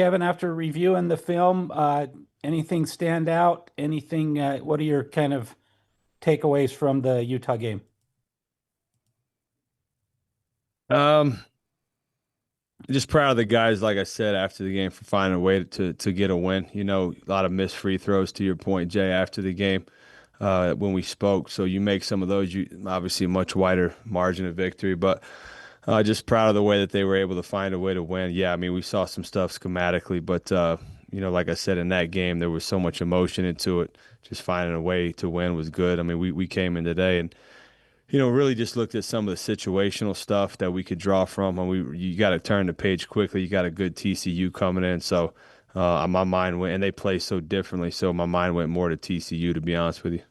Kevin, after reviewing the film, anything stand out? Anything, what are your kind of takeaways from the Utah game? Um, just proud of the guys, like I said, after the game for finding a way to get a win. You know, a lot of missed free throws to your point, Jay, after the game, when we spoke. So you make some of those, you obviously a much wider margin of victory, but just proud of the way that they were able to find a way to win. Yeah, I mean, we saw some stuff schematically, but you know, like I said, in that game, there was so much emotion into it. Just finding a way to win was good. I mean, we came in today and really just looked at some of the situational stuff that we could draw from. And you got to turn the page quickly. You got a good TCU coming in, so my mind went, and they play so differently. So my mind went more to TCU, to be honest with you.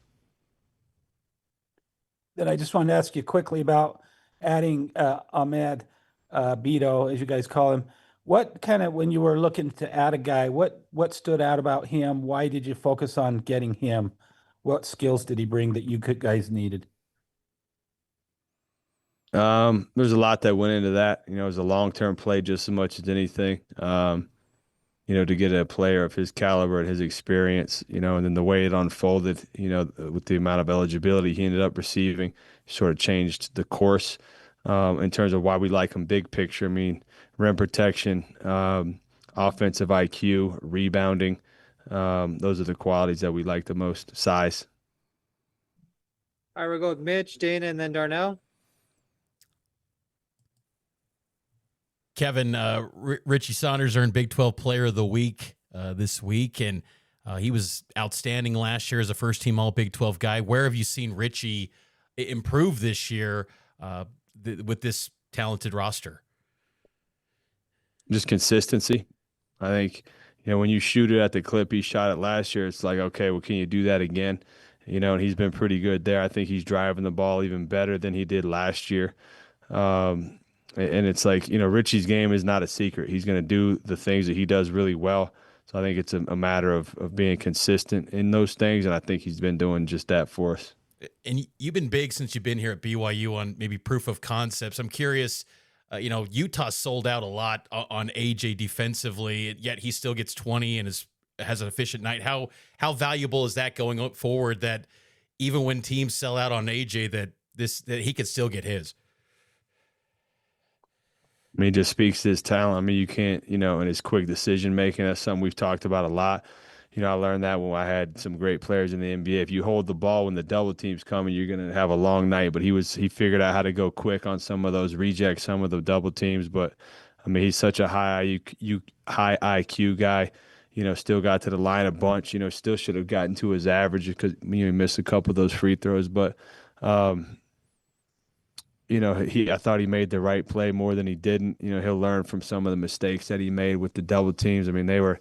Then I just wanted to ask you quickly about adding Ahmed Beto, as you guys call him. What kind of, when you were looking to add a guy, what stood out about him? Why did you focus on getting him? What skills did he bring that you guys needed? There's a lot that went into that. You know, it was a long-term play just as much as anything. To get a player of his caliber and his experience, and then the way it unfolded, with the amount of eligibility he ended up receiving, sort of changed the course in terms of why we like him big picture. I mean, rim protection, offensive IQ, rebounding. Those are the qualities that we like the most. Size. All right, we'll go with Mitch, Dana, and then Darnell. Kevin, Richie Saunders earned Big 12 Player of the Week this week, and he was outstanding last year as a first-team All-Big 12 guy. Where have you seen Richie improve this year with this talented roster? Just consistency. I think, when you shoot it at the clip he shot it last year, it's like, okay, well, can you do that again? And he's been pretty good there. I think he's driving the ball even better than he did last year. And it's like, Richie's game is not a secret. He's going to do the things that he does really well. So I think it's a matter of being consistent in those things, and I think he's been doing just that for us. And you've been big since you've been here at BYU on maybe proof of concepts. I'm curious, Utah sold out a lot on AJ defensively, yet he still gets 20 and has an efficient night. How valuable is that going forward, that even when teams sell out on AJ, that he could still get his? I mean, it just speaks to his talent. I mean, you can't, and his quick decision making. That's something we've talked about a lot. I learned that when I had some great players in the NBA. If you hold the ball when the double team's coming, you're going to have a long night. But he figured out how to go quick on some of those rejects, some of the double teams. But I mean, he's such a high IQ guy. Still got to the line a bunch. Still should have gotten to his average because he missed a couple of those free throws. But I thought he made the right play more than he didn't. He'll learn from some of the mistakes that he made with the double teams. I mean, I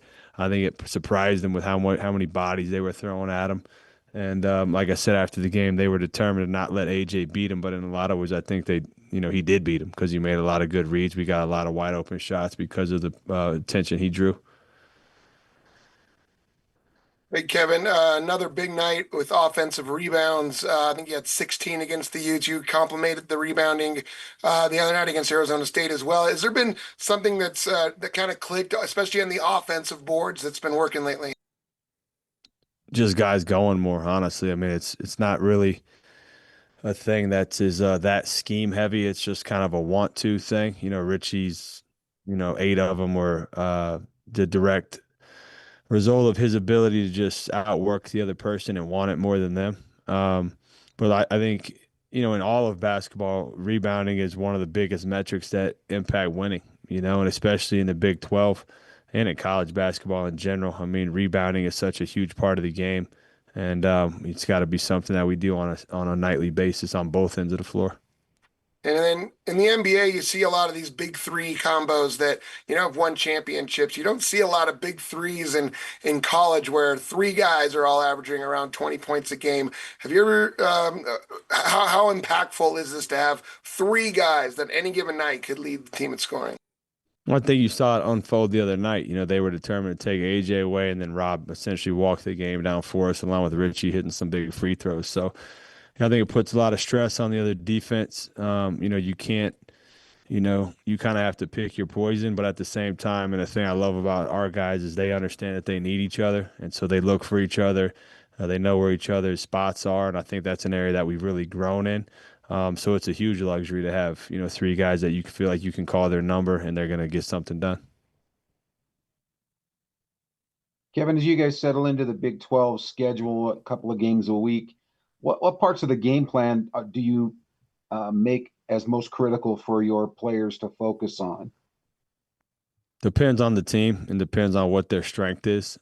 think it surprised him with how many bodies they were throwing at him. And like I said, after the game, they were determined to not let AJ beat him. But in a lot of ways, I think he did beat him because he made a lot of good reads. We got a lot of wide open shots because of the attention he drew. Hey, Kevin, another big night with offensive rebounds. I think you had 16 against the Utes. You complimented the rebounding the other night against Arizona State as well. Has there been something that kind of clicked, especially on the offensive boards, that's been working lately? Just guys going more, honestly. I mean, it's not really a thing that is that scheme heavy. It's just kind of a want to thing. Richie's, 8 of them were the direct result of his ability to just outwork the other person and want it more than them. But I think, in all of basketball, rebounding is one of the biggest metrics that impact winning, and especially in the Big 12 and in college basketball in general. I mean, rebounding is such a huge part of the game, and it's got to be something that we do on a nightly basis on both ends of the floor. And then in the NBA, you see a lot of these big three combos that, have won championships. You don't see a lot of big threes in college where three guys are all averaging around 20 points a game. Have you ever, how impactful is this to have three guys that any given night could lead the team in scoring? One thing you saw it unfold the other night, they were determined to take AJ away, and then Rob essentially walked the game down for us along with Richie hitting some big free throws. So I think it puts a lot of stress on the other defense. You can't, you kind of have to pick your poison, but at the same time, and the thing I love about our guys is they understand that they need each other, and so they look for each other. They know where each other's spots are, and I think that's an area that we've really grown in. So it's a huge luxury to have, three guys that you feel like you can call their number and they're going to get something done. Kevin, as you guys settle into the Big 12 schedule, a couple of games a week, what parts of the game plan do you make as most critical for your players to focus on? Depends on the team and depends on what their strength is.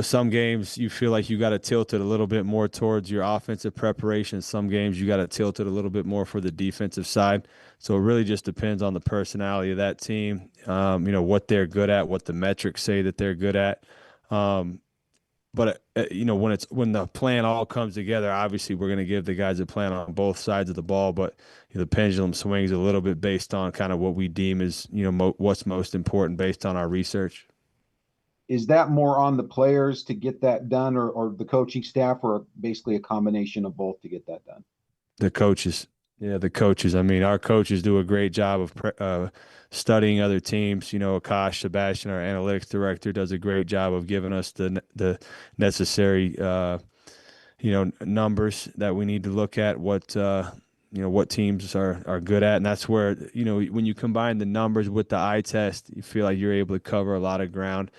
Some games you feel like you got to tilt it a little bit more towards your offensive preparation. Some games you got to tilt it a little bit more for the defensive side. So it really just depends on the personality of that team, what they're good at, what the metrics say that they're good at. But when the plan all comes together, obviously we're going to give the guys a plan on both sides of the ball, but the pendulum swings a little bit based on kind of what we deem is, what's most important based on our research. Is that more on the players to get that done or the coaching staff, or basically a combination of both to get that done? The coaches. Yeah, the coaches. I mean, our coaches do a great job of studying other teams. Akash Sebastian, our analytics director, does a great job of giving us the necessary, numbers that we need to look at what teams are good at. And that's where, when you combine the numbers with the eye test, you feel like you're able to cover a lot of ground.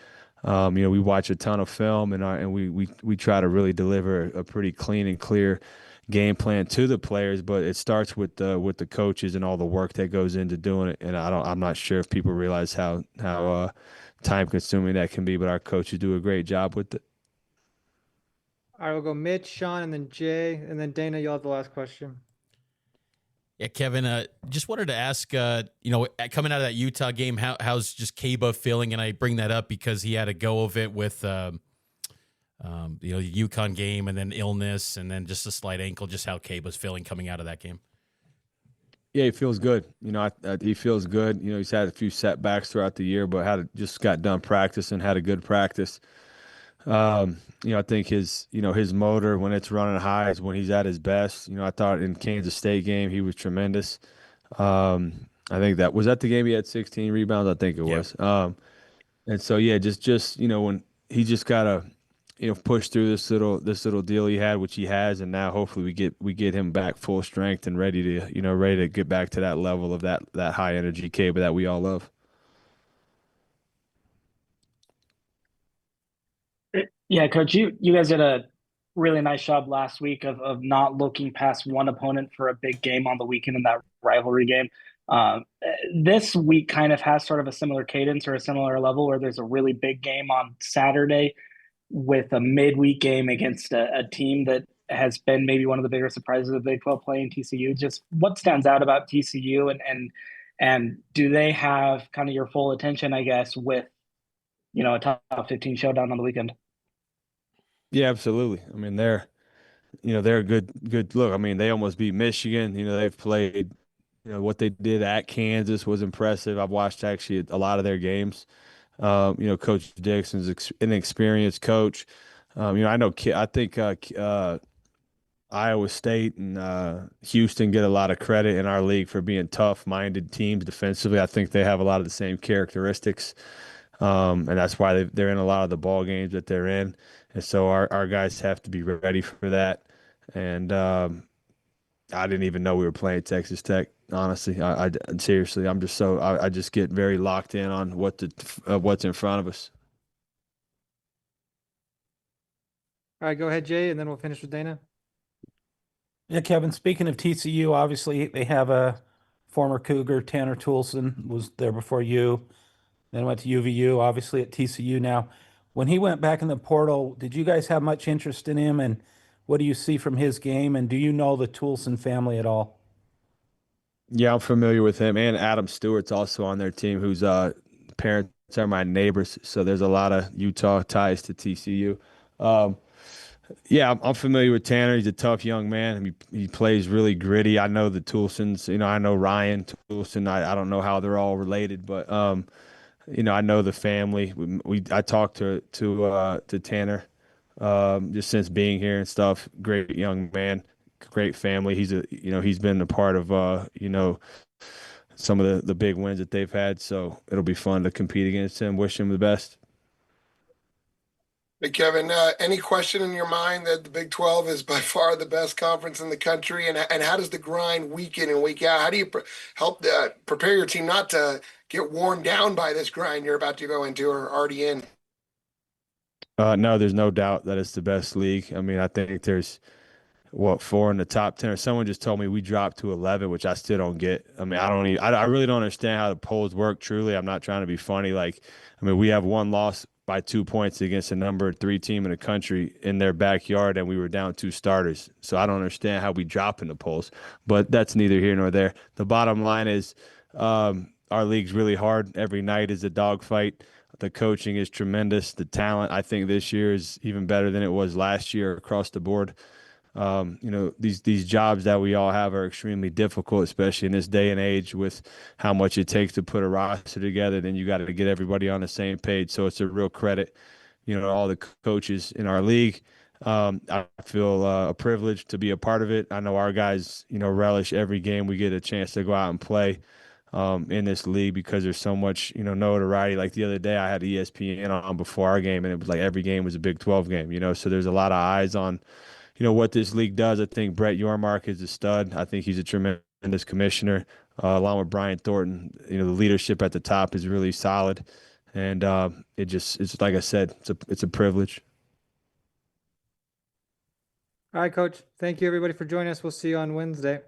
We watch a ton of film and we try to really deliver a pretty clean and clear game plan to the players, but it starts with the coaches and all the work that goes into doing it. And I'm not sure if people realize how time consuming that can be, but our coaches do a great job with it. All right, we'll go Mitch, Sean, and then Jay, and then Dana, you'll have the last question. Yeah, Kevin, just wanted to ask, coming out of that Utah game, how's just Kaba feeling? And I bring that up because he had a go of it with, the UConn game and then illness and then just a slight ankle, just how Kaba's feeling coming out of that game. Yeah, he feels good. He feels good. He's had a few setbacks throughout the year, but just got done practicing, had a good practice. I think his motor when it's running high is when he's at his best. I thought in Kansas State game he was tremendous. I think that was at the game he had 16 rebounds. I think it was. And so yeah, just when he just gotta push through this little deal he had, which he has, and now hopefully we get him back full strength and ready to get back to that level of that high energy Cable that we all love. Yeah, Coach, you guys did a really nice job last week of not looking past one opponent for a big game on the weekend in that rivalry game. This week kind of has sort of a similar cadence or a similar level where there's a really big game on Saturday with a midweek game against a team that has been maybe one of the bigger surprises of Big 12 playing TCU. Just what stands out about TCU and do they have kind of your full attention, I guess, with a top 15 showdown on the weekend? Yeah, absolutely. I mean, they're a good look. I mean, they almost beat Michigan. They've played, what they did at Kansas was impressive. I've watched actually a lot of their games. Coach Dixon's an experienced coach. I think Iowa State and Houston get a lot of credit in our league for being tough-minded teams defensively. I think they have a lot of the same characteristics. And that's why they're in a lot of the ball games that they're in. And so our guys have to be ready for that. And I didn't even know we were playing Texas Tech. Honestly, I seriously, I just get very locked in on what's in front of us. All right, go ahead, Jay, and then we'll finish with Dana. Yeah, Kevin, speaking of TCU, obviously they have a former Cougar, Tanner Toolson, was there before you. Then went to UVU, obviously at TCU now. When he went back in the portal, did you guys have much interest in him? And what do you see from his game? And do you know the Toolson family at all? Yeah, I'm familiar with him. And Adam Stewart's also on their team, whose parents are my neighbors. So there's a lot of Utah ties to TCU. Yeah, I'm familiar with Tanner. He's a tough young man. He plays really gritty. I know the Toolsons. I know Ryan Toolson. I don't know how they're all related, but I know the family. I talked to Tanner just since being here and stuff. Great young man, great family. He's been a part of some of the big wins that they've had. So it'll be fun to compete against him. Wish him the best. Hey, Kevin, any question in your mind that the Big 12 is by far the best conference in the country? And how does the grind week in and week out? How do you help prepare your team not to get worn down by this grind you're about to go into or already in? No, there's no doubt that it's the best league. I mean, I think there's four in the top 10, or someone just told me we dropped to 11, which I still don't get. I mean, I really don't understand how the polls work. Truly, I'm not trying to be funny. Like, I mean, we have one loss by 2 points against a number 3 team in the country in their backyard, and we were down 2 starters. So I don't understand how we drop in the polls, but that's neither here nor there. The bottom line is, our league's really hard. Every night is a dogfight. The coaching is tremendous. The talent, I think, this year is even better than it was last year across the board. These jobs that we all have are extremely difficult, especially in this day and age with how much it takes to put a roster together. Then you got to get everybody on the same page. So it's a real credit, to all the coaches in our league. I feel a privilege to be a part of it. I know our guys, relish every game we get a chance to go out and play in this league because there's so much, notoriety. Like the other day, I had ESPN on before our game, and it was like every game was a Big 12 game, so there's a lot of eyes on what this league does. I think Brett Yormark is a stud. I think he's a tremendous commissioner, along with Brian Thornton. The leadership at the top is really solid. And it's like I said, it's a privilege. All right, Coach. Thank you, everybody, for joining us. We'll see you on Wednesday.